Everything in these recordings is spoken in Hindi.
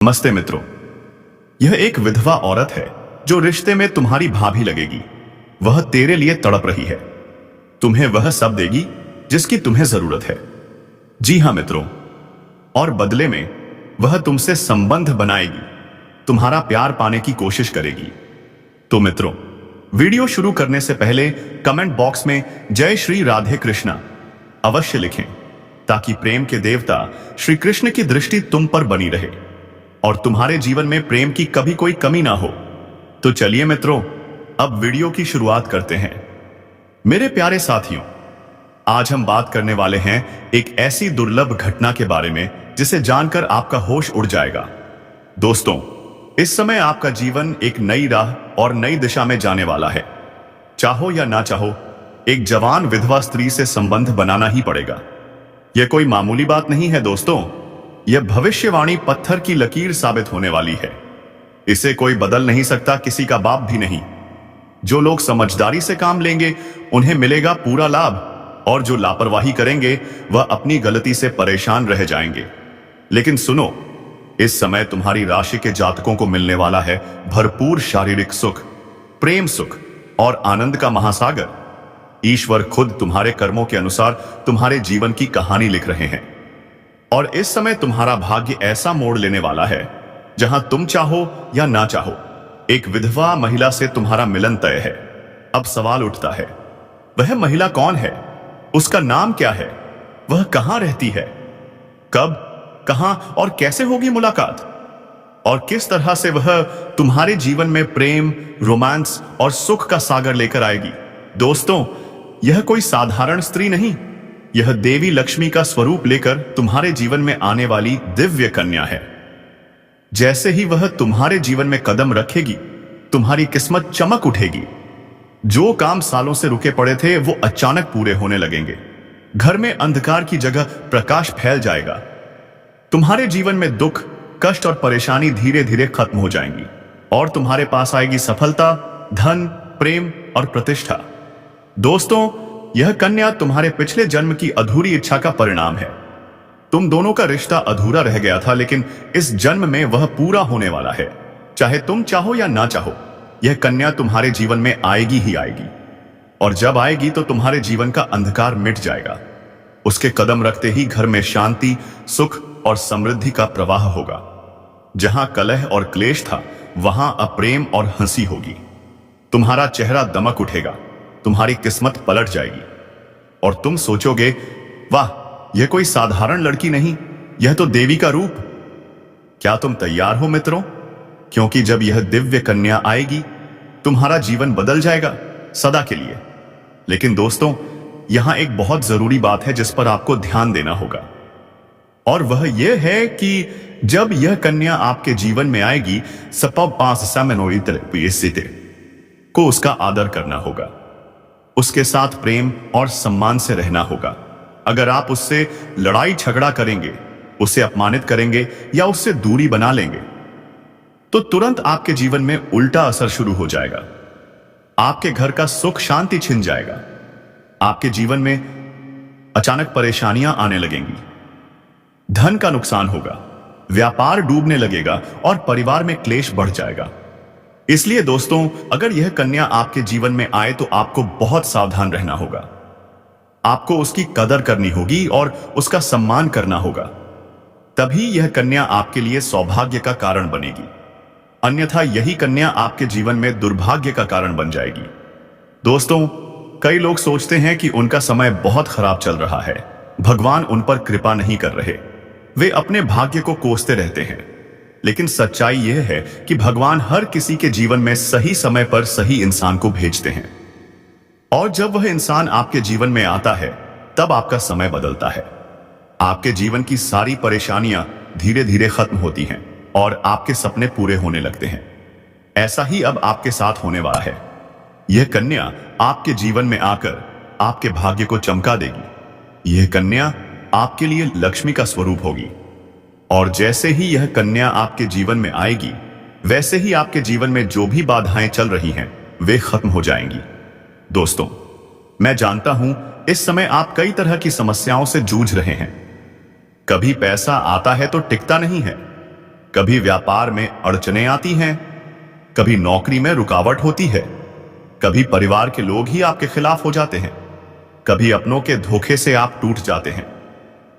नमस्ते मित्रों। यह एक विधवा औरत है जो रिश्ते में तुम्हारी भाभी लगेगी। वह तेरे लिए तड़प रही है, तुम्हें वह सब देगी जिसकी तुम्हें जरूरत है। जी हां मित्रों, और बदले में वह तुमसे संबंध बनाएगी, तुम्हारा प्यार पाने की कोशिश करेगी। तो मित्रों, वीडियो शुरू करने से पहले कमेंट बॉक्स में जय श्री राधे कृष्णा अवश्य लिखें, ताकि प्रेम के देवता श्री कृष्ण की दृष्टि तुम पर बनी रहे और तुम्हारे जीवन में प्रेम की कभी कोई कमी ना हो। तो चलिए मित्रों, अब वीडियो की शुरुआत करते हैं। मेरे प्यारे साथियों, आज हम बात करने वाले हैं एक ऐसी दुर्लभ घटना के बारे में जिसे जानकर आपका होश उड़ जाएगा। दोस्तों, इस समय आपका जीवन एक नई राह और नई दिशा में जाने वाला है। चाहो या ना चाहो, एक जवान विधवा स्त्री से संबंध बनाना ही पड़ेगा। यह कोई मामूली बात नहीं है दोस्तों, यह भविष्यवाणी पत्थर की लकीर साबित होने वाली है। इसे कोई बदल नहीं सकता, किसी का बाप भी नहीं। जो लोग समझदारी से काम लेंगे उन्हें मिलेगा पूरा लाभ, और जो लापरवाही करेंगे वह अपनी गलती से परेशान रह जाएंगे। लेकिन सुनो, इस समय तुम्हारी राशि के जातकों को मिलने वाला है भरपूर शारीरिक सुख, प्रेम सुख और आनंद का महासागर। ईश्वर खुद तुम्हारे कर्मों के अनुसार तुम्हारे जीवन की कहानी लिख रहे हैं, और इस समय तुम्हारा भाग्य ऐसा मोड़ लेने वाला है जहां तुम चाहो या ना चाहो, एक विधवा महिला से तुम्हारा मिलन तय है। अब सवाल उठता है, वह महिला कौन है? उसका नाम क्या है? वह कहां रहती है? कब, कहां और कैसे होगी मुलाकात? और किस तरह से वह तुम्हारे जीवन में प्रेम, रोमांस और सुख का सागर लेकर आएगी? दोस्तों, यह कोई साधारण स्त्री नहीं, यह देवी लक्ष्मी का स्वरूप लेकर तुम्हारे जीवन में आने वाली दिव्य कन्या है। जैसे ही वह तुम्हारे जीवन में कदम रखेगी, तुम्हारी किस्मत चमक उठेगी। जो काम सालों से रुके पड़े थे वो अचानक पूरे होने लगेंगे। घर में अंधकार की जगह प्रकाश फैल जाएगा। तुम्हारे जीवन में दुख, कष्ट और परेशानी धीरे धीरे खत्म हो जाएंगी, और तुम्हारे पास आएगी सफलता, धन, प्रेम और प्रतिष्ठा। दोस्तों, यह कन्या तुम्हारे पिछले जन्म की अधूरी इच्छा का परिणाम है। तुम दोनों का रिश्ता अधूरा रह गया था, लेकिन इस जन्म में वह पूरा होने वाला है। चाहे तुम चाहो या ना चाहो, यह कन्या तुम्हारे जीवन में आएगी ही आएगी, और जब आएगी तो तुम्हारे जीवन का अंधकार मिट जाएगा। उसके कदम रखते ही घर में शांति, सुख और समृद्धि का प्रवाह होगा। जहां कलह और क्लेश था, वहां अप्रेम और हंसी होगी। तुम्हारा चेहरा दमक उठेगा, तुम्हारी किस्मत पलट जाएगी, और तुम सोचोगे, वाह, यह कोई साधारण लड़की नहीं, यह तो देवी का रूप। क्या तुम तैयार हो मित्रों? क्योंकि जब यह दिव्य कन्या आएगी, तुम्हारा जीवन बदल जाएगा सदा के लिए। लेकिन दोस्तों, यहां एक बहुत जरूरी बात है जिस पर आपको ध्यान देना होगा, और वह यह है कि जब यह कन्या आपके जीवन में आएगी, को उसका आदर करना होगा, उसके साथ प्रेम और सम्मान से रहना होगा। अगर आप उससे लड़ाई झगड़ा करेंगे, उसे अपमानित करेंगे या उससे दूरी बना लेंगे, तो तुरंत आपके जीवन में उल्टा असर शुरू हो जाएगा। आपके घर का सुख शांति छिन जाएगा, आपके जीवन में अचानक परेशानियां आने लगेंगी, धन का नुकसान होगा, व्यापार डूबने लगेगा और परिवार में क्लेश बढ़ जाएगा। इसलिए दोस्तों, अगर यह कन्या आपके जीवन में आए तो आपको बहुत सावधान रहना होगा। आपको उसकी कदर करनी होगी और उसका सम्मान करना होगा। तभी यह कन्या आपके लिए सौभाग्य का कारण बनेगी। अन्यथा यही कन्या आपके जीवन में दुर्भाग्य का कारण बन जाएगी। दोस्तों, कई लोग सोचते हैं कि उनका समय बहुत खराब चल रहा है, भगवान उन पर कृपा नहीं कर रहे, वे अपने भाग्य को कोसते रहते हैं। लेकिन सच्चाई यह है कि भगवान हर किसी के जीवन में सही समय पर सही इंसान को भेजते हैं, और जब वह इंसान आपके जीवन में आता है, तब आपका समय बदलता है। आपके जीवन की सारी परेशानियां धीरे धीरे खत्म होती हैं और आपके सपने पूरे होने लगते हैं। ऐसा ही अब आपके साथ होने वाला है। यह कन्या आपके जीवन में आकर आपके भाग्य को चमका देगी। यह कन्या आपके लिए लक्ष्मी का स्वरूप होगी, और जैसे ही यह कन्या आपके जीवन में आएगी, वैसे ही आपके जीवन में जो भी बाधाएं चल रही हैं, वे खत्म हो जाएंगी। दोस्तों, मैं जानता हूं इस समय आप कई तरह की समस्याओं से जूझ रहे हैं। कभी पैसा आता है तो टिकता नहीं है, कभी व्यापार में अड़चनें आती हैं, कभी नौकरी में रुकावट होती है, कभी परिवार के लोग ही आपके खिलाफ हो जाते हैं, कभी अपनों के धोखे से आप टूट जाते हैं,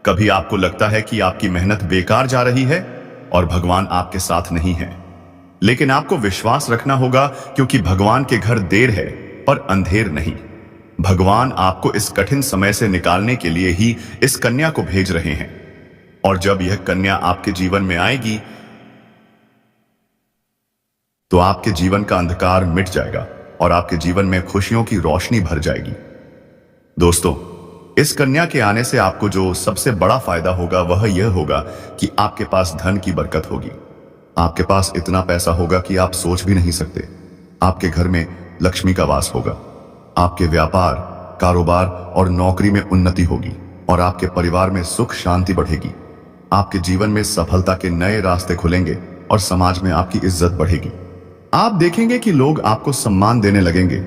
कभी आपको लगता है कि आपकी मेहनत बेकार जा रही है और भगवान आपके साथ नहीं है। लेकिन आपको विश्वास रखना होगा, क्योंकि भगवान के घर देर है पर अंधेर नहीं। भगवान आपको इस कठिन समय से निकालने के लिए ही इस कन्या को भेज रहे हैं। और जब यह कन्या आपके जीवन में आएगी तो आपके जीवन का अंधकार मिट जाएगा और आपके जीवन में खुशियों की रोशनी भर जाएगी। दोस्तों, इस कन्या के आने से आपको जो सबसे बड़ा फायदा होगा वह यह होगा कि आपके पास धन की बरकत होगी। आपके पास इतना पैसा होगा कि आप सोच भी नहीं सकते। आपके घर में लक्ष्मी का वास होगा। आपके व्यापार, कारोबार और नौकरी में उन्नति होगी और आपके परिवार में सुख शांति बढ़ेगी। आपके जीवन में सफलता के नए रास्ते खुलेंगे और समाज में आपकी इज्जत बढ़ेगी। आप देखेंगे कि लोग आपको सम्मान देने लगेंगे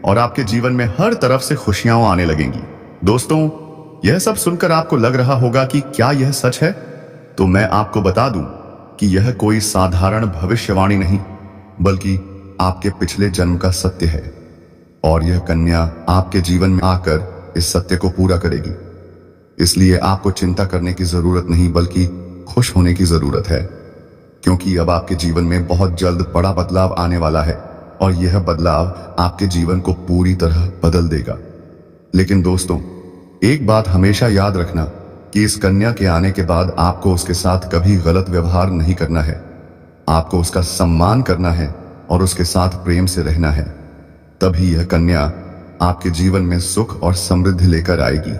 और आपके जीवन में हर तरफ से खुशियां आने लगेंगी। दोस्तों, यह सब सुनकर आपको लग रहा होगा कि क्या यह सच है? तो मैं आपको बता दूं कि यह कोई साधारण भविष्यवाणी नहीं, बल्कि आपके पिछले जन्म का सत्य है। और यह कन्या आपके जीवन में आकर इस सत्य को पूरा करेगी। इसलिए आपको चिंता करने की जरूरत नहीं, बल्कि खुश होने की जरूरत है, क्योंकि अब आपके जीवन में बहुत जल्द बड़ा बदलाव आने वाला है और यह बदलाव आपके जीवन को पूरी तरह बदल देगा। लेकिन दोस्तों, एक बात हमेशा याद रखना कि इस कन्या के आने के बाद आपको उसके साथ कभी गलत व्यवहार नहीं करना है। आपको उसका सम्मान करना है और उसके साथ प्रेम से रहना है। तभी यह कन्या आपके जीवन में सुख और समृद्धि लेकर आएगी।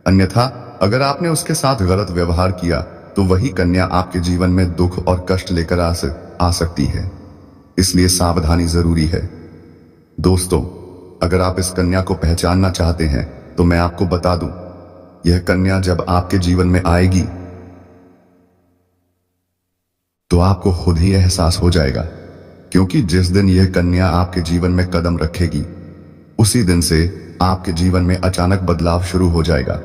अन्यथा अगर आपने उसके साथ गलत व्यवहार किया तो वही कन्या आपके जीवन में दुख और कष्ट लेकर आ सकती है। इसलिए सावधानी जरूरी है। दोस्तों, अगर आप इस कन्या को पहचानना चाहते हैं तो मैं आपको बता दूं, यह कन्या जब आपके जीवन में आएगी तो आपको खुद ही एहसास हो जाएगा, क्योंकि जिस दिन यह कन्या आपके जीवन में कदम रखेगी उसी दिन से आपके जीवन में अचानक बदलाव शुरू हो जाएगा।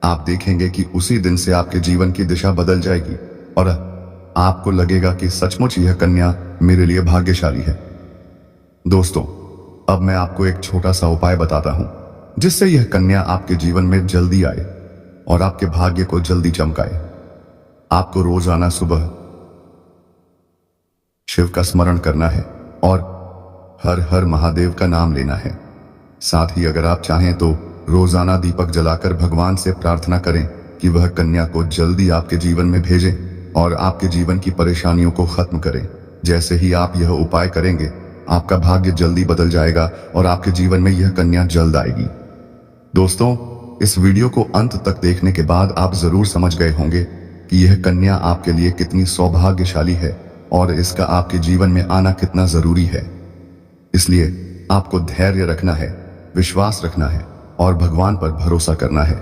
आप देखेंगे कि उसी दिन से आपके जीवन की दिशा बदल जाएगी और आपको लगेगा कि सचमुच यह कन्या मेरे लिए भाग्यशाली है। दोस्तों, अब मैं आपको एक छोटा सा उपाय बताता हूं जिससे यह कन्या आपके जीवन में जल्दी आए और आपके भाग्य को जल्दी चमकाए। आपको रोजाना सुबह शिव का स्मरण करना है और हर हर महादेव का नाम लेना है। साथ ही अगर आप चाहें तो रोजाना दीपक जलाकर भगवान से प्रार्थना करें कि वह कन्या को जल्दी आपके जीवन में भेजे और आपके जीवन की परेशानियों को खत्म करें। जैसे ही आप यह उपाय करेंगे, आपका भाग्य जल्दी बदल जाएगा और आपके जीवन में यह कन्या जल्द आएगी। दोस्तों, इस वीडियो को अंत तक देखने के बाद आप जरूर समझ गए होंगे कि यह कन्या आपके लिए कितनी सौभाग्यशाली है और इसका आपके जीवन में आना कितना जरूरी है। इसलिए आपको धैर्य रखना है, विश्वास रखना है और भगवान पर भरोसा करना है,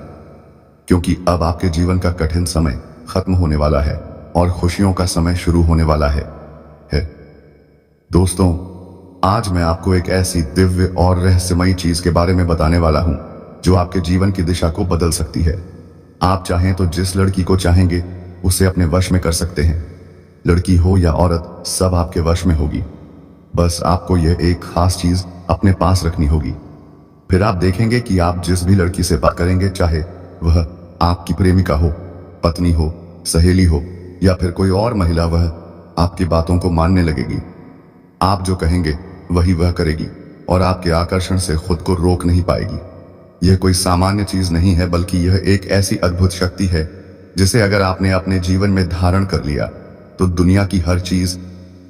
क्योंकि अब आपके जीवन का कठिन समय खत्म होने वाला है और खुशियों का समय शुरू होने वाला है। दोस्तों, आज मैं आपको एक ऐसी दिव्य और रहस्यमयी चीज के बारे में बताने वाला हूं जो आपके जीवन की दिशा को बदल सकती है। आप चाहें तो जिस लड़की को चाहेंगे उसे अपने वश में कर सकते हैं। लड़की हो या औरत, सब आपके वश में होगी। बस आपको यह एक खास चीज अपने पास रखनी होगी। फिर आप देखेंगे कि आप जिस भी लड़की से बात करेंगे, चाहे वह आपकी प्रेमिका हो, पत्नी हो, सहेली हो या फिर कोई और महिला, वह आपकी बातों को मानने लगेगी। आप जो कहेंगे वही वह करेगी और आपके आकर्षण से खुद को रोक नहीं पाएगी। यह कोई सामान्य चीज नहीं है, बल्कि यह एक ऐसी अद्भुत शक्ति है जिसे अगर आपने अपने जीवन में धारण कर लिया तो दुनिया की हर चीज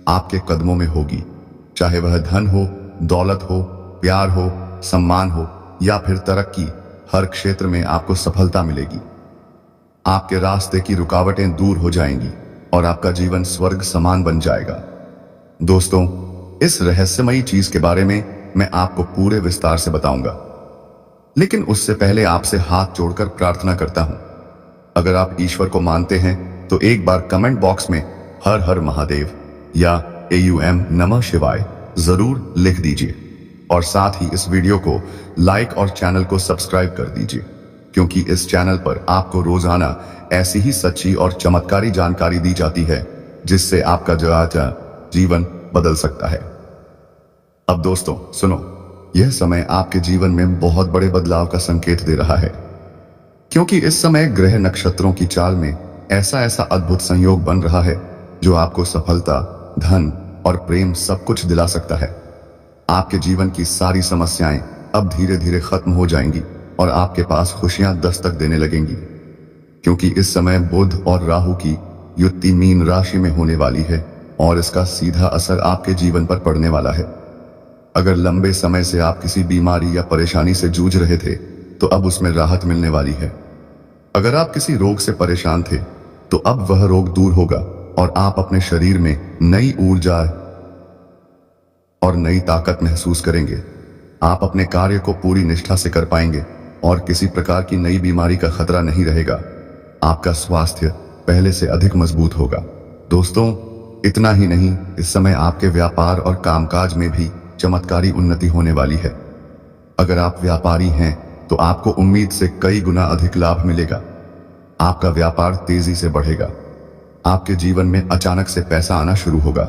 आपके कदमों में होगी। चाहे वह धन हो, दौलत हो, प्यार हो, सम्मान हो या फिर तरक्की, हर क्षेत्र में आपको सफलता मिलेगी। आपके रास्ते की रुकावटें दूर हो जाएंगी और आपका जीवन स्वर्ग समान बन जाएगा। दोस्तों, इस रहस्यमयी चीज के बारे में मैं आपको पूरे विस्तार से बताऊंगा, लेकिन उससे पहले आपसे हाथ जोड़कर प्रार्थना करता हूं। अगर आप ईश्वर को मानते हैं तो एक बार कमेंट बॉक्स में हर हर महादेव या AUM नमः शिवाय जरूर लिख दीजिए और साथ ही इस वीडियो को लाइक और चैनल को सब्सक्राइब कर दीजिए, क्योंकि इस चैनल पर आपको रोजाना ऐसी ही सच्ची और चमत्कारी जानकारी दी जाती है जिससे आपका जीवन बदल सकता है। अब दोस्तों सुनो, यह समय आपके जीवन में बहुत बड़े बदलाव का संकेत दे रहा है, क्योंकि इस समय ग्रह नक्षत्रों की चाल में ऐसा ऐसा अद्भुत संयोग बन रहा है जो आपको सफलता, धन और प्रेम सब कुछ दिला सकता है। आपके जीवन की सारी समस्याएं अब धीरे धीरे खत्म हो जाएंगी और आपके पास खुशियां दस्तक देने लगेंगी, क्योंकि इस समय बुध और राहु की युति मीन राशि में होने वाली है और इसका सीधा असर आपके जीवन पर पड़ने वाला है। अगर लंबे समय से आप किसी बीमारी या परेशानी से जूझ रहे थे तो अब उसमें राहत मिलने वाली है। अगर आप किसी रोग से परेशान थे तो अब वह रोग दूर होगा और आप अपने शरीर में नई ऊर्जा और नई ताकत महसूस करेंगे। आप अपने कार्य को पूरी निष्ठा से कर पाएंगे और किसी प्रकार की नई बीमारी का खतरा नहीं रहेगा। आपका स्वास्थ्य पहले से अधिक मजबूत होगा। दोस्तों, इतना ही नहीं, इस समय आपके व्यापार और कामकाज में भी चमत्कारी उन्नति होने वाली है। अगर आप व्यापारी हैं तो आपको उम्मीद से कई गुना अधिक लाभ मिलेगा। आपका व्यापार तेजी से बढ़ेगा। आपके जीवन में अचानक से पैसा आना शुरू होगा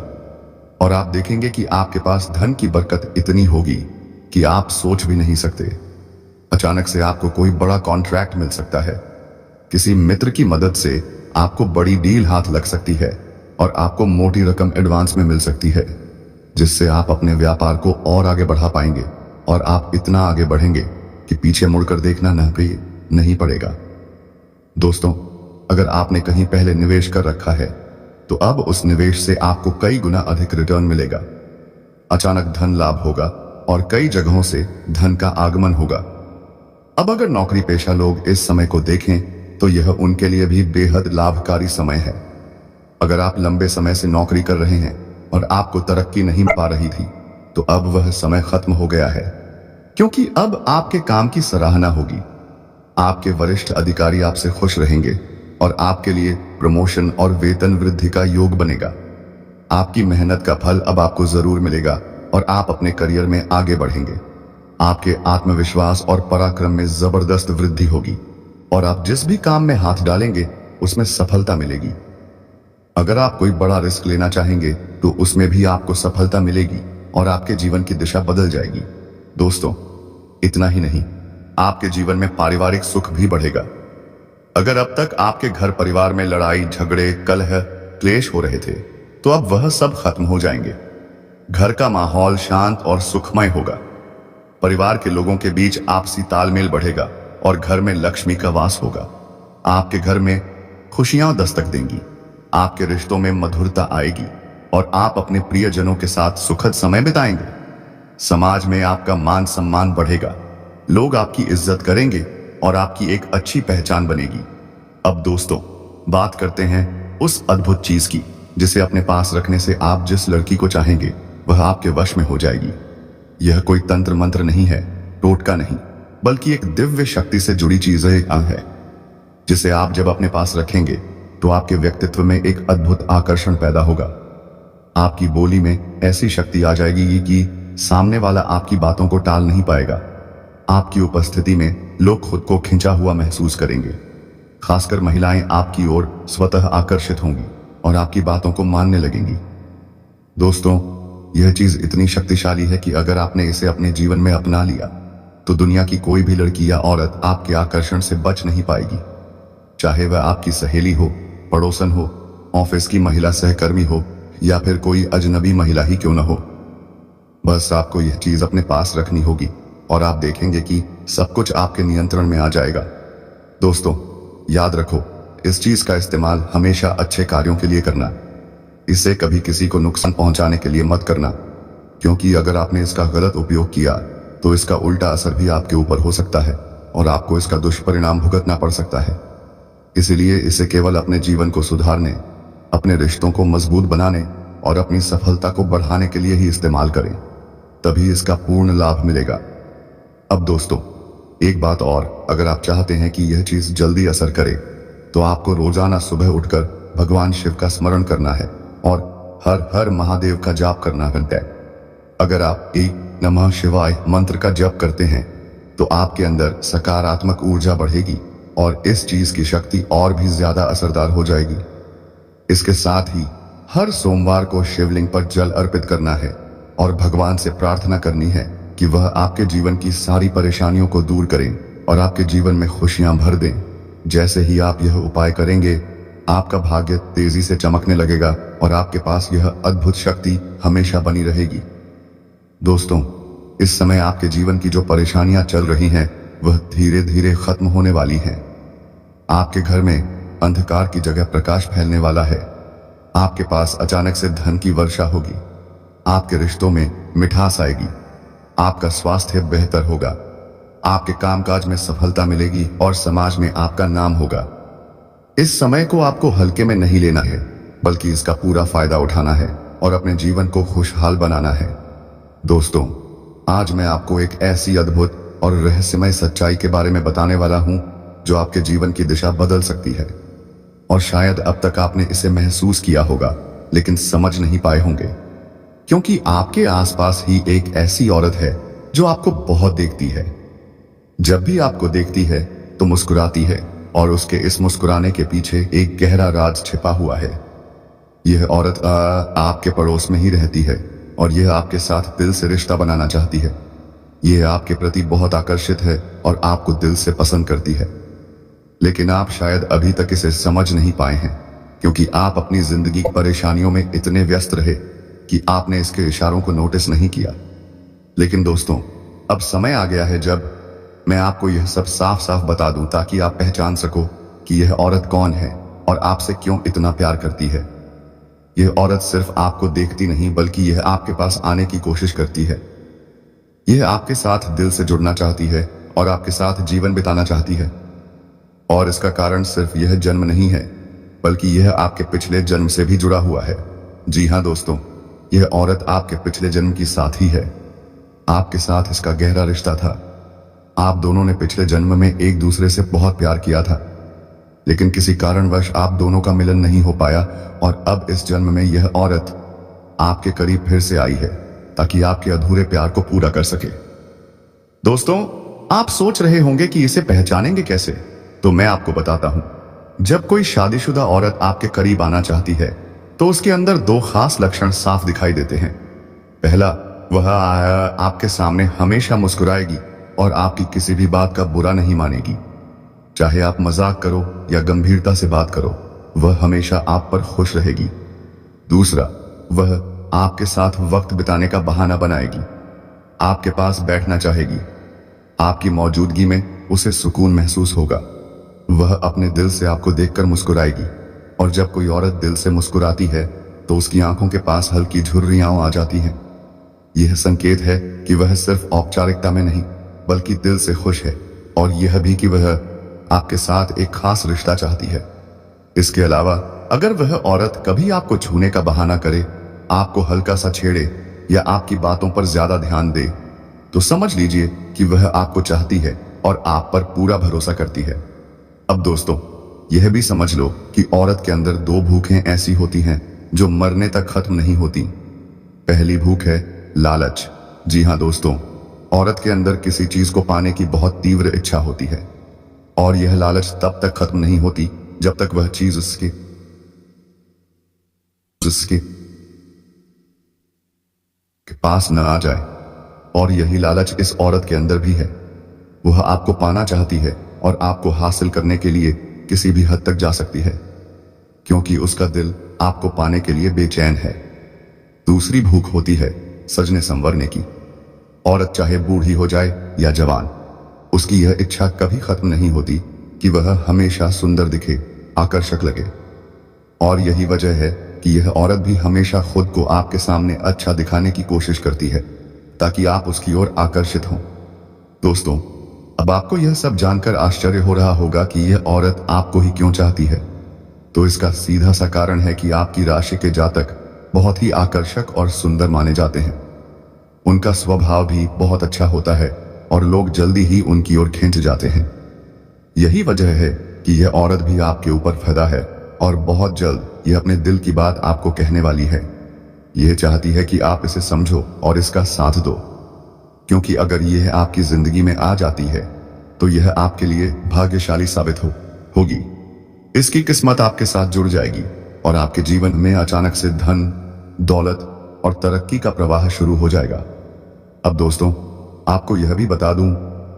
और आप देखेंगे कि आपके पास धन की बरकत इतनी होगी कि आप सोच भी नहीं सकते। अचानक से आपको कोई बड़ा कॉन्ट्रैक्ट मिल सकता है। किसी मित्र की मदद से आपको बड़ी डील हाथ लग सकती है और आपको मोटी रकम एडवांस में मिल सकती है, जिससे आप अपने व्यापार को और आगे बढ़ा पाएंगे और आप इतना आगे बढ़ेंगे कि पीछे मुड़कर देखना नहीं पड़ेगा। दोस्तों, अगर आपने कहीं पहले निवेश कर रखा है तो अब उस निवेश से आपको कई गुना अधिक रिटर्न मिलेगा। अचानक धन लाभ होगा और कई जगहों से धन का आगमन होगा। अब अगर नौकरी पेशा लोग इस समय को देखें तो यह उनके लिए भी बेहद लाभकारी समय है। अगर आप लंबे समय से नौकरी कर रहे हैं और आपको तरक्की नहीं पा रही थी तो अब वह समय खत्म हो गया है, क्योंकि अब आपके काम की सराहना होगी। आपके वरिष्ठ अधिकारी आपसे खुश रहेंगे और आपके लिए प्रमोशन और वेतन वृद्धि का योग बनेगा। आपकी मेहनत का फल अब आपको जरूर मिलेगा और आप अपने करियर में आगे बढ़ेंगे। आपके आत्मविश्वास और पराक्रम में जबरदस्त वृद्धि होगी और आप जिस भी काम में हाथ डालेंगे उसमें सफलता मिलेगी। अगर आप कोई बड़ा रिस्क लेना चाहेंगे तो उसमें भी आपको सफलता मिलेगी और आपके जीवन की दिशा बदल जाएगी। दोस्तों, इतना ही नहीं, आपके जीवन में पारिवारिक सुख भी बढ़ेगा। अगर अब तक आपके घर परिवार में लड़ाई झगड़े कलह क्लेश हो रहे थे तो अब वह सब खत्म हो जाएंगे। घर का माहौल शांत और सुखमय होगा। परिवार के लोगों के बीच आपसी तालमेल बढ़ेगा और घर में लक्ष्मी का वास होगा। आपके घर में खुशियां दस्तक देंगी। आपके रिश्तों में मधुरता आएगी और आप अपने प्रियजनों के साथ सुखद समय बिताएंगे। समाज में आपका मान सम्मान बढ़ेगा। लोग आपकी इज्जत करेंगे और आपकी एक अच्छी पहचान बनेगी। अब दोस्तों, बात करते हैं उस अद्भुत चीज की जिसे अपने पास रखने से आप जिस लड़की को चाहेंगे वह आपके वश में हो जाएगी। यह कोई तंत्र मंत्र नहीं है, टोटका नहीं, बल्कि एक दिव्य शक्ति से जुड़ी चीज है, जिसे आप जब अपने पास रखेंगे तो आपके व्यक्तित्व में एक अद्भुत आकर्षण पैदा होगा। आपकी बोली में ऐसी शक्ति आ जाएगी कि सामने वाला आपकी बातों को टाल नहीं पाएगा। आपकी उपस्थिति में लोग खुद को खिंचा हुआ महसूस करेंगे। खासकर महिलाएं आपकी ओर स्वतः आकर्षित होंगी और आपकी बातों को मानने लगेंगी। दोस्तों, यह चीज इतनी शक्तिशाली है कि अगर आपने इसे अपने जीवन में अपना लिया तो दुनिया की कोई भी लड़की या औरत आपके आकर्षण से बच नहीं पाएगी। चाहे वह आपकी सहेली हो, पड़ोसन हो, ऑफिस की महिला सहकर्मी हो या फिर कोई अजनबी महिला ही क्यों न हो। बस आपको यह चीज अपने पास रखनी होगी और आप देखेंगे कि सब कुछ आपके नियंत्रण में आ जाएगा। दोस्तों, याद रखो, इस चीज का इस्तेमाल हमेशा अच्छे कार्यों के लिए करना। इसे कभी किसी को नुकसान पहुंचाने के लिए मत करना, क्योंकि अगर आपने इसका गलत उपयोग किया तो इसका उल्टा असर भी आपके ऊपर हो सकता है और आपको इसका दुष्परिणाम भुगतना पड़ सकता है। इसलिए इसे केवल अपने जीवन को सुधारने, अपने रिश्तों को मजबूत बनाने और अपनी सफलता को बढ़ाने के लिए ही इस्तेमाल करें, तभी इसका पूर्ण लाभ मिलेगा। अब दोस्तों, एक बात और, अगर आप चाहते हैं कि यह चीज जल्दी असर करे तो आपको रोजाना सुबह उठकर भगवान शिव का स्मरण करना है और हर हर महादेव का जाप करना है। अगर आप एक नमः शिवाय मंत्र का जप करते हैं तो आपके अंदर सकारात्मक ऊर्जा बढ़ेगी और इस चीज की शक्ति और भी ज्यादा असरदार हो जाएगी। इसके साथ ही हर सोमवार को शिवलिंग पर जल अर्पित करना है और भगवान से प्रार्थना करनी है कि वह आपके जीवन की सारी परेशानियों को दूर करें और आपके जीवन में खुशियां भर दें। जैसे ही आप यह उपाय करेंगे, आपका भाग्य तेजी से चमकने लगेगा और आपके पास यह अद्भुत शक्ति हमेशा बनी रहेगी। दोस्तों, इस समय आपके जीवन की जो परेशानियां चल रही हैं, वह धीरे धीरे खत्म होने वाली हैं। आपके घर में अंधकार की जगह प्रकाश फैलने वाला है। आपके पास अचानक से धन की वर्षा होगी। आपके रिश्तों में मिठास आएगी। आपका स्वास्थ्य बेहतर होगा। आपके कामकाज में सफलता मिलेगी और समाज में आपका नाम होगा। इस समय को आपको हल्के में नहीं लेना है, बल्कि इसका पूरा फायदा उठाना है और अपने जीवन को खुशहाल बनाना है। दोस्तों, आज मैं आपको एक ऐसी अद्भुत और रहस्यमय सच्चाई के बारे में बताने वाला हूं जो आपके जीवन की दिशा बदल सकती है। और शायद अब तक आपने इसे महसूस किया होगा, लेकिन समझ नहीं पाए होंगे, क्योंकि आपके आसपास ही एक ऐसी औरत है जो आपको बहुत देखती है। जब भी आपको देखती है तो मुस्कुराती है, और उसके इस मुस्कुराने के पीछे एक गहरा राज छिपा हुआ है। यह औरत आपके पड़ोस में ही रहती है और यह आपके साथ दिल से रिश्ता बनाना चाहती है। यह आपके प्रति बहुत आकर्षित है और आपको दिल से पसंद करती है। लेकिन आप शायद अभी तक इसे समझ नहीं पाए हैं, क्योंकि आप अपनी जिंदगी की परेशानियों में इतने व्यस्त रहे कि आपने इसके इशारों को नोटिस नहीं किया। लेकिन दोस्तों, अब समय आ गया है जब मैं आपको यह सब साफ साफ बता दूं, ताकि आप पहचान सको कि यह औरत कौन है और आपसे क्यों इतना प्यार करती है। यह औरत सिर्फ आपको देखती नहीं, बल्कि यह आपके पास आने की कोशिश करती है। यह आपके साथ दिल से जुड़ना चाहती है और आपके साथ जीवन बिताना चाहती है। और इसका कारण सिर्फ यह जन्म नहीं है, बल्कि यह आपके पिछले जन्म से भी जुड़ा हुआ है। जी हाँ दोस्तों, यह औरत आपके पिछले जन्म की साथी है। आपके साथ इसका गहरा रिश्ता था। आप दोनों ने पिछले जन्म में एक दूसरे से बहुत प्यार किया था, लेकिन किसी कारणवश आप दोनों का मिलन नहीं हो पाया, और अब इस जन्म में यह औरत आपके करीब फिर से आई है ताकि आपके अधूरे प्यार को पूरा कर सके। दोस्तों, आप सोच रहे होंगे कि इसे पहचानेंगे कैसे, तो मैं आपको बताता हूं। जब कोई शादीशुदा औरत आपके करीब आना चाहती है तो उसके अंदर दो खास लक्षण साफ दिखाई देते हैं। पहला, वह आपके सामने हमेशा मुस्कुराएगी और आपकी किसी भी बात का बुरा नहीं मानेगी। चाहे आप मजाक करो या गंभीरता से बात करो, वह हमेशा आप पर खुश रहेगी। दूसरा, वह आपके साथ वक्त बिताने का बहाना बनाएगी। आपके पास बैठना चाहेगी। आपकी मौजूदगी में उसे सुकून महसूस होगा। वह अपने दिल से आपको देखकर मुस्कुराएगी, और जब कोई औरत दिल से मुस्कुराती है तो उसकी आंखों के पास हल्की झुर्रियां आ जाती हैं। यह संकेत है कि वह सिर्फ औपचारिकता में नहीं, बल्कि दिल से खुश है, और यह भी कि वह आपके साथ एक खास रिश्ता चाहती है। इसके अलावा अगर वह औरत कभी आपको छूने का बहाना करे, आपको हल्का सा छेड़े या आपकी बातों पर ज्यादा ध्यान दे, तो समझ लीजिए कि वह आपको चाहती है और आप पर पूरा भरोसा करती है। अब दोस्तों, यह भी समझ लो कि औरत के अंदर दो भूखें ऐसी होती हैं जो मरने तक खत्म नहीं होती। पहली भूख है लालच। जी हाँ दोस्तों, औरत के अंदर किसी चीज को पाने की बहुत तीव्र इच्छा होती है, और यह लालच तब तक खत्म नहीं होती जब तक वह चीज उसके पास न आ जाए। और यही लालच इस औरत के अंदर भी है। वह आपको पाना चाहती है और आपको हासिल करने के लिए किसी भी हद तक जा सकती है, क्योंकि उसका दिल आपको पाने के लिए बेचैन है। दूसरी भूख होती है सजने संवरने की। औरत चाहे बूढ़ी हो जाए या जवान, उसकी यह इच्छा कभी खत्म नहीं होती कि वह हमेशा सुंदर दिखे, आकर्षक लगे। और यही वजह है कि यह औरत भी हमेशा खुद को आपके सामने अच्छा दिखाने की कोशिश करती है, ताकि आप उसकी ओर आकर्षित हों। दोस्तों, अब आपको यह सब जानकर आश्चर्य हो रहा होगा कि यह औरत आपको ही क्यों चाहती है। तो इसका सीधा सा कारण है कि आपकी राशि के जातक बहुत ही आकर्षक और सुंदर माने जाते हैं। उनका स्वभाव भी बहुत अच्छा होता है और लोग जल्दी ही उनकी ओर खिंच जाते हैं। यही वजह है कि यह औरत भी आपके ऊपर फिदा है, और बहुत जल्द यह अपने दिल की बात आपको कहने वाली है। यह चाहती है कि आप इसे समझो और इसका साथ दो, क्योंकि अगर यह आपकी जिंदगी में आ जाती है तो यह आपके लिए भाग्यशाली साबित होगी। इसकी किस्मत आपके साथ जुड़ जाएगी और आपके जीवन में अचानक से धन, दौलत और तरक्की का प्रवाह शुरू हो जाएगा। अब दोस्तों, आपको यह भी बता दूं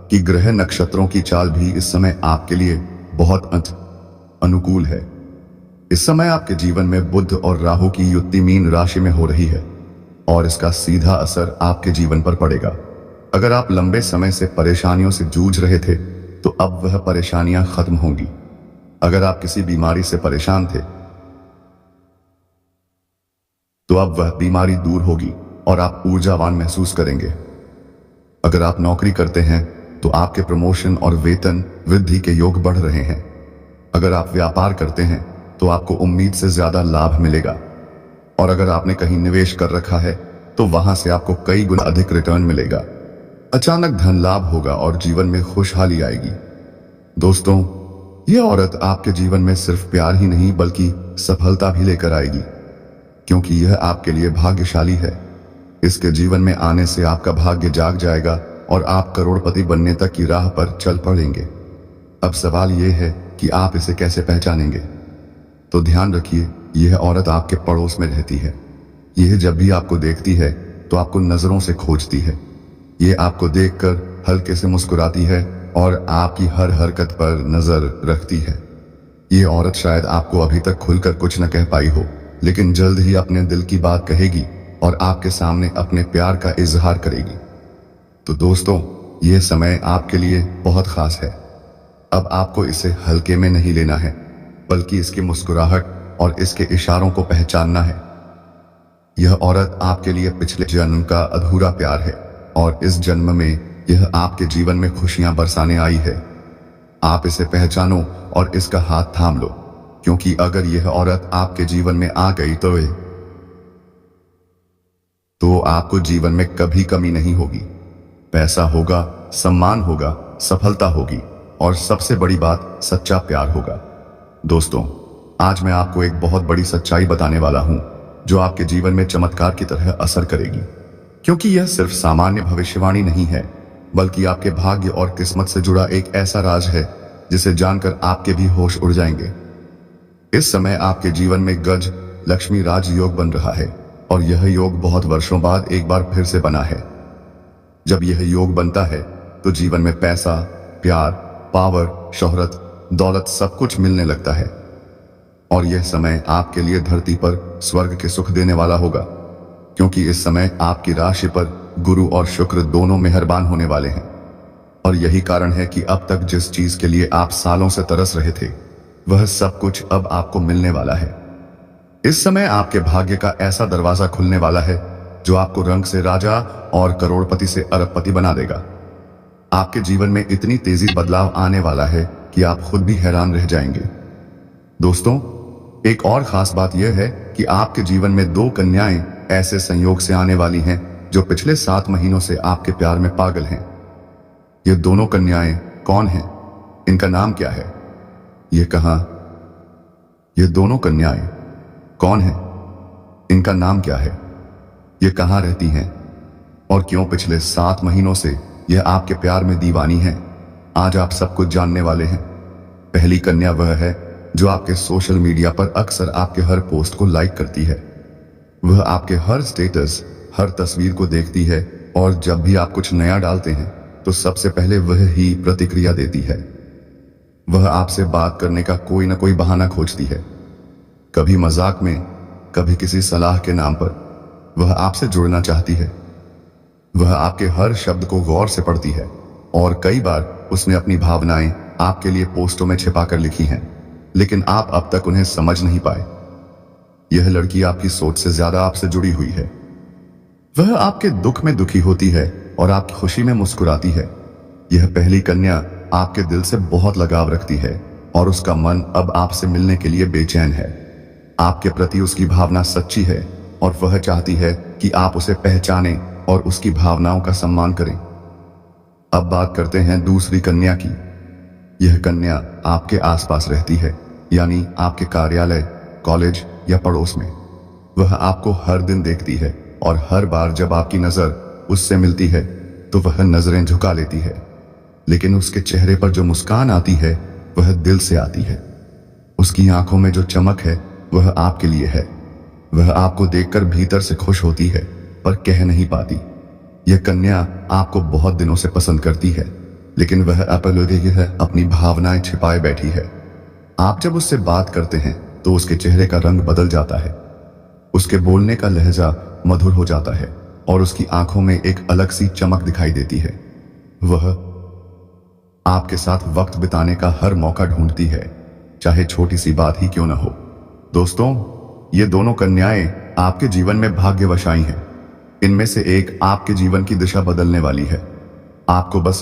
कि ग्रह नक्षत्रों की चाल भी इस समय आपके लिए बहुत अनुकूल है। इस समय आपके जीवन में बुध और राहु की युति मीन राशि में हो रही है और इसका सीधा असर आपके जीवन पर पड़ेगा। अगर आप लंबे समय से परेशानियों से जूझ रहे थे तो अब वह परेशानियां खत्म होंगी। अगर आप किसी बीमारी से परेशान थे तो अब वह बीमारी दूर होगी और आप ऊर्जावान महसूस करेंगे। अगर आप नौकरी करते हैं तो आपके प्रमोशन और वेतन वृद्धि के योग बढ़ रहे हैं। अगर आप व्यापार करते हैं तो आपको उम्मीद से ज्यादा लाभ मिलेगा और अगर आपने कहीं निवेश कर रखा है तो वहां से आपको कई गुना अधिक रिटर्न मिलेगा। अचानक धन लाभ होगा और जीवन में खुशहाली आएगी। दोस्तों, यह औरत आपके जीवन में सिर्फ प्यार ही नहीं बल्कि सफलता भी लेकर आएगी, क्योंकि यह आपके लिए भाग्यशाली है। इसके जीवन में आने से आपका भाग्य जाग जाएगा और आप करोड़पति बनने तक की राह पर चल पड़ेंगे। अब सवाल यह है कि आप इसे कैसे पहचानेंगे। तो ध्यान रखिए, यह औरत आपके पड़ोस में रहती है। यह जब भी आपको देखती है तो आपको नजरों से खोजती है। यह आपको देखकर हल्के से मुस्कुराती है और आपकी हर हरकत पर नजर रखती है। यह औरत शायद आपको अभी तक खुलकर कुछ न कह पाई हो, लेकिन जल्द ही अपने दिल की बात कहेगी और आपके सामने अपने प्यार का इजहार करेगी। तो दोस्तों, यह समय आपके लिए बहुत खास है। अब आपको इसे हल्के में नहीं लेना है, बल्कि इसकी मुस्कुराहट और इसके इशारों को पहचानना है। यह औरत आपके लिए पिछले जन्म का अधूरा प्यार है और इस जन्म में यह आपके जीवन में खुशियां बरसाने आई है। आप इसे पहचानो और इसका हाथ थाम लो, क्योंकि अगर यह औरत आपके जीवन में आ गई तो आपको जीवन में कभी कमी नहीं होगी। पैसा होगा, सम्मान होगा, सफलता होगी और सबसे बड़ी बात, सच्चा प्यार होगा। दोस्तों, आज मैं आपको एक बहुत बड़ी सच्चाई बताने वाला हूं जो आपके जीवन में चमत्कार की तरह असर करेगी, क्योंकि यह सिर्फ सामान्य भविष्यवाणी नहीं है, बल्कि आपके भाग्य और किस्मत से जुड़ा एक ऐसा राज है जिसे जानकर आपके भी होश उड़ जाएंगे। इस समय आपके जीवन में गज लक्ष्मी राज योग बन रहा है और यह योग बहुत वर्षों बाद एक बार फिर से बना है। जब यह योग बनता है तो जीवन में पैसा, प्यार, पावर, शोहरत, दौलत सब कुछ मिलने लगता है और यह समय आपके लिए धरती पर स्वर्ग के सुख देने वाला होगा, क्योंकि इस समय आपकी राशि पर गुरु और शुक्र दोनों मेहरबान होने वाले हैं। और यही कारण है कि अब तक जिस चीज के लिए आप सालों से तरस रहे थे वह सब कुछ अब आपको मिलने वाला है। इस समय आपके भाग्य का ऐसा दरवाजा खुलने वाला है जो आपको रंग से राजा और करोड़पति से अरबपति बना देगा। आपके जीवन में इतनी तेजी बदलाव आने वाला है कि आप खुद भी हैरान रह जाएंगे। दोस्तों, एक और खास बात यह है कि आपके जीवन में 2 कन्याएं ऐसे संयोग से आने वाली हैं जो पिछले 7 महीनों से आपके प्यार में पागल हैं। ये दोनों कन्याएं कौन हैं? इनका नाम क्या है? ये कहां? ये दोनों कन्याएं कौन हैं? इनका नाम क्या है? ये कहां रहती हैं? और क्यों पिछले 7 महीनों से यह आपके प्यार में दीवानी है? आज आप सब कुछ जानने वाले हैं। पहली कन्या वह है जो आपके सोशल मीडिया पर अक्सर आपके हर पोस्ट को लाइक करती है। वह आपके हर स्टेटस, हर तस्वीर को देखती है और जब भी आप कुछ नया डालते हैं तो सबसे पहले वह ही प्रतिक्रिया देती है। वह आपसे बात करने का कोई ना कोई बहाना खोजती है, कभी मजाक में, कभी किसी सलाह के नाम पर। वह आपसे जुड़ना चाहती है। वह आपके हर शब्द को गौर से पढ़ती है और कई बार उसने अपनी भावनाएं आपके लिए पोस्टों में छिपाकर लिखी हैं, लेकिन आप अब तक उन्हें समझ नहीं पाए। यह लड़की आपकी सोच से ज्यादा आपसे जुड़ी हुई है। वह आपके दुख में दुखी होती है और आपकी खुशी में मुस्कुराती है। यह पहली कन्या आपके दिल से बहुत लगाव रखती है और उसका मन अब आपसे मिलने के लिए बेचैन है। आपके प्रति उसकी भावना सच्ची है और वह चाहती है कि आप उसे पहचानें और उसकी भावनाओं का सम्मान करें। अब बात करते हैं दूसरी कन्या की। यह कन्या आपके आसपास रहती है, यानी आपके कार्यालय, कॉलेज या पड़ोस में। वह आपको हर दिन देखती है और हर बार जब आपकी नजर उससे मिलती है तो वह नजरें झुका लेती है, लेकिन उसके चेहरे पर जो मुस्कान आती है वह दिल से आती है। उसकी आंखों में जो चमक है वह आपके दिल को छू लेती है। वह आपके हर शब्द को गौर से पढ़ती है, कभी मजाक में, कभी किसी सलाह के नाम पर। वह आपसे बात करने का कोई ना कोई बहाना खोजती है, कभी कभी उसने अपनी भावनाएं आपके लिए पोस्टों में छिपाकर लिखी हैं, लेकिन आप अब तक उन्हें समझ नहीं पाए। यह लड़की आपकी सोच से ज्यादा आपसे जुड़ी हुई है। वह आपके दुख में दुखी होती है और कई बार उसने अपनी भावनाएं आपके लिए पोस्टों में छिपाकर लिखी हैं, लेकिन आप अब तक उन्हें समझ नहीं पाए। वह आपके लिए है। वह आपको देखकर भीतर से खुश होती है पर कह नहीं पाती। यह कन्या आपको बहुत दिनों से पसंद करती है, लेकिन वह अपनी भावनाएं छिपाए बैठी है। आप जब उससे बात करते हैं तो उसके चेहरे का रंग बदल जाता है, उसके बोलने का लहजा मधुर हो जाता है और उसकी आंखों में एक अलग सी चमक दिखाई देती है। वह आपके साथ वक्त बिताने का हर मौका ढूंढती है, चाहे छोटी सी बात ही क्यों न हो। दोस्तों, ये दोनों कन्याएं आपके जीवन में भाग्यवशाई हैं। इनमें से एक आपके जीवन की दिशा बदलने वाली है। आपको बस